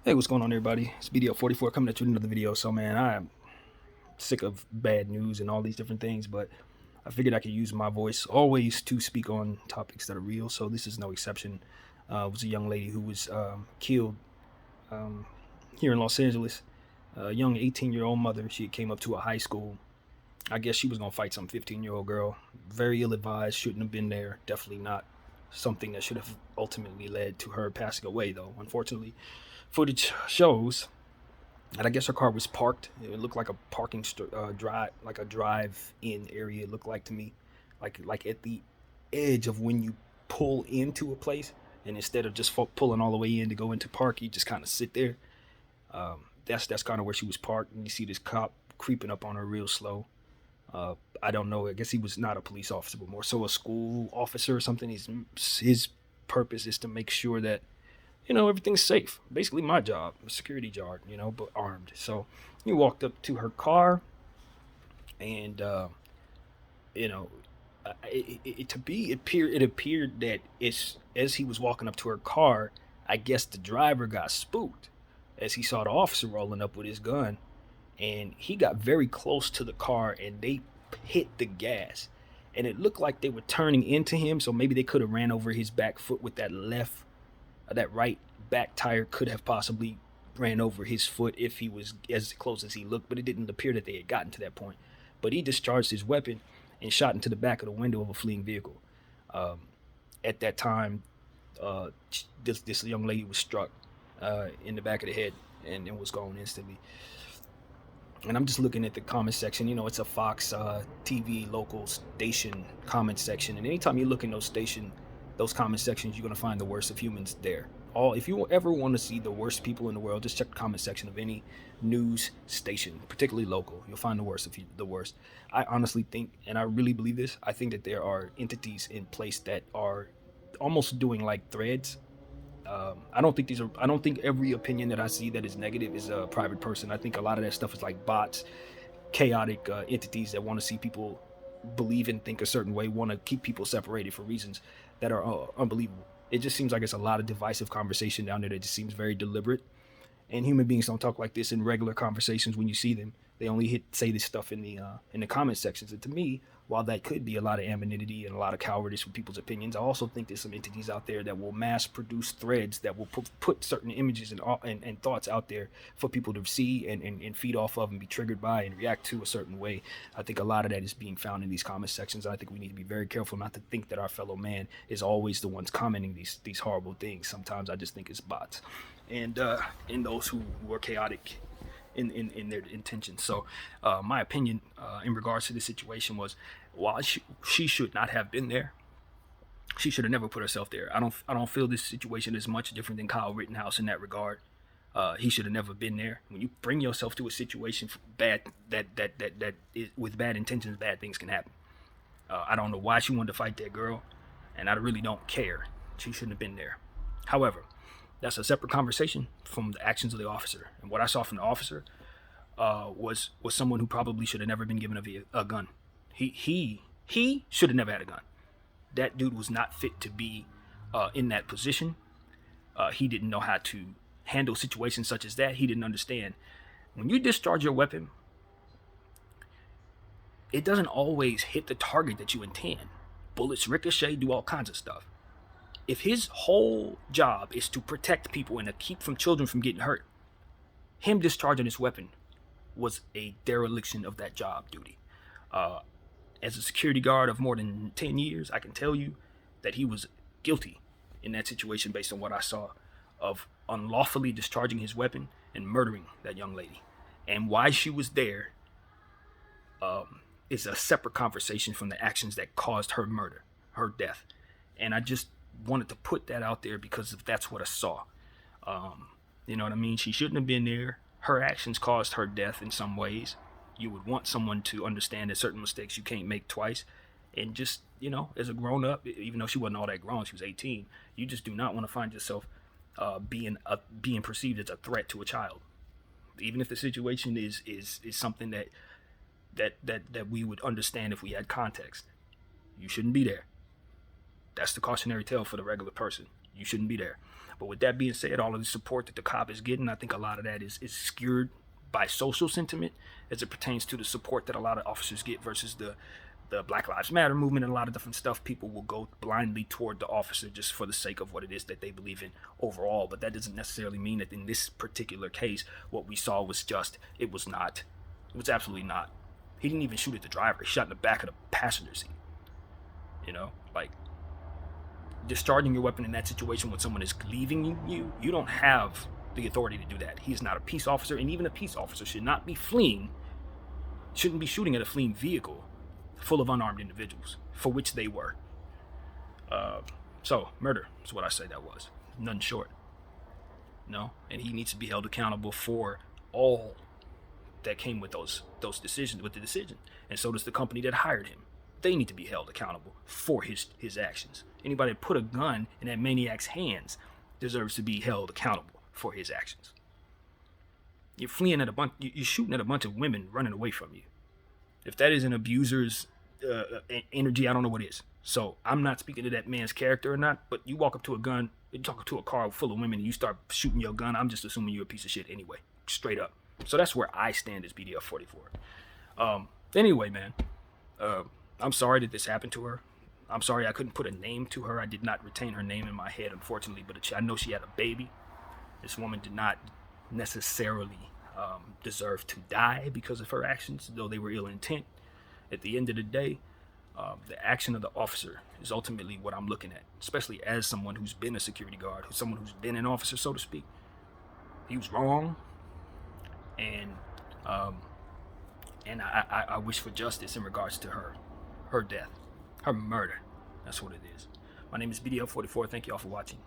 Hey, what's going on, everybody? It's BDO 44 coming at you with another video. So, man, I'm sick of bad news and all these different things, but I figured I could use my voice always to speak on topics that are real. So, this is no exception. It was a young lady who was killed um, here in Los Angeles. A young 18-year-old mother. She came up to a high school. I guess she was going to fight some 15-year-old girl. Very ill advised, shouldn't have been there. Definitely not something that should have ultimately led to her passing away, though, unfortunately. Footage shows and I guess her car was parked. It looked like a drive, like a drive-in area. It looked like to me, like at the edge of when you pull into a place, and instead of just pulling all the way in to go into park, you just kind of sit there. That's kind of where she was parked, and you see this cop creeping up on her real slow. I don't know. I guess he was not a police officer, but more so a school officer or something. His purpose is to make sure that everything's safe. Basically, my job, a security guard, but armed. So he walked up to her car, and you know, it appeared that it's as he was walking up to her car, I guess the driver got spooked as he saw the officer rolling up with his gun, and he got very close to the car, and they hit the gas. And it looked like they were turning into him, so maybe they could have ran over his back foot with that right back tire could have possibly ran over his foot if he was as close as he looked, but it didn't appear that they had gotten to that point. But he discharged his weapon and shot into the back of the window of a fleeing vehicle. Um, at that time, this young lady was struck in the back of the head and was gone instantly. And I'm just looking at the comment section. It's a Fox TV local station comment section, and anytime you look in those comment sections, you're gonna find the worst of humans there. If you ever want to see the worst people in the world, just check the comment section of any news station, particularly local. You'll find the worst. I honestly think, and I really believe this, I think that there are entities in place that are almost doing like threads. I don't think every opinion that I see that is negative is a private person. I think a lot of that stuff is like bots, chaotic entities that want to see people believe and think a certain way, want to keep people separated for reasons that are unbelievable. It just seems like it's a lot of divisive conversation down there that just seems very deliberate. And human beings don't talk like this in regular conversations when you see them. They only say this stuff in the comment sections. And to me, while that could be a lot of anonymity and a lot of cowardice for people's opinions, I also think there's some entities out there that will mass produce threads that will put certain images and thoughts out there for people to see and feed off of and be triggered by and react to a certain way. I think a lot of that is being found in these comment sections. I think we need to be very careful not to think that our fellow man is always the ones commenting these horrible things. Sometimes I just think it's bots and those who were chaotic in their intentions. So, my opinion in regards to this situation was, while she should not have been there, she should have never put herself there. I don't feel this situation is much different than Kyle Rittenhouse in that regard. He should have never been there. When you bring yourself to a situation bad that is, with bad intentions, bad things can happen. I don't know why she wanted to fight that girl, and I really don't care. She shouldn't have been there. However, that's a separate conversation from the actions of the officer. And what I saw from the officer was someone who probably should have never been given a gun. He should have never had a gun. That dude was not fit to be in that position. He didn't know how to handle situations such as that. He didn't understand. When you discharge your weapon, it doesn't always hit the target that you intend. Bullets ricochet, do all kinds of stuff. If his whole job is to protect people and to keep from children from getting hurt, him discharging his weapon was a dereliction of that job duty. Uh, as a security guard of more than 10 years, I can tell you that he was guilty in that situation based on what I saw of unlawfully discharging his weapon and murdering that young lady. And why she was there is a separate conversation from the actions that caused her murder, her death. And I just wanted to put that out there because that's what I saw. You know what I mean? She shouldn't have been there. Her actions caused her death in some ways. You would want someone to understand that certain mistakes you can't make twice. And just, as a grown up, even though she wasn't all that grown, she was 18, you just do not want to find yourself being perceived as a threat to a child. Even if the situation is something that we would understand if we had context. You shouldn't be there. That's the cautionary tale for the regular person. You shouldn't be there. But with that being said, all of the support that the cop is getting, I think a lot of that is skewed by social sentiment as it pertains to the support that a lot of officers get versus the Black Lives Matter movement and a lot of different stuff. People will go blindly toward the officer just for the sake of what it is that they believe in overall. But that doesn't necessarily mean that in this particular case, what we saw was just, it was absolutely not. He didn't even shoot at the driver. He shot in the back of the passenger seat. You know, like, discharging your weapon in that situation when someone is leaving you don't have the authority to do that. He's not a peace officer, and even a peace officer shouldn't be shooting at a fleeing vehicle full of unarmed individuals, for which they were. So murder is what I say that was. Nothing short. No, and he needs to be held accountable for all that came with those decisions, with the decision. And so does the company that hired him. They need to be held accountable for his actions. Anybody that put a gun in that maniac's hands deserves to be held accountable for his actions. You're shooting at a bunch of women running away from you. If that is an abuser's energy, I don't know what is. So I'm not speaking to that man's character or not, but you walk up to you talk to a car full of women and you start shooting your gun, I'm just assuming you're a piece of shit anyway, straight up. So that's where I stand as BDF 44. Anyway, man, I'm sorry that this happened to her. I'm sorry I couldn't put a name to her. I did not retain her name in my head, unfortunately, but I know she had a baby. This woman did not necessarily deserve to die because of her actions, though they were ill intent. At the end of the day, the action of the officer is ultimately what I'm looking at, especially as someone who's been a security guard, someone who's been an officer, so to speak. He was wrong, and I wish for justice in regards to her death, her murder. That's what it is. My name is BDL44. Thank you all for watching.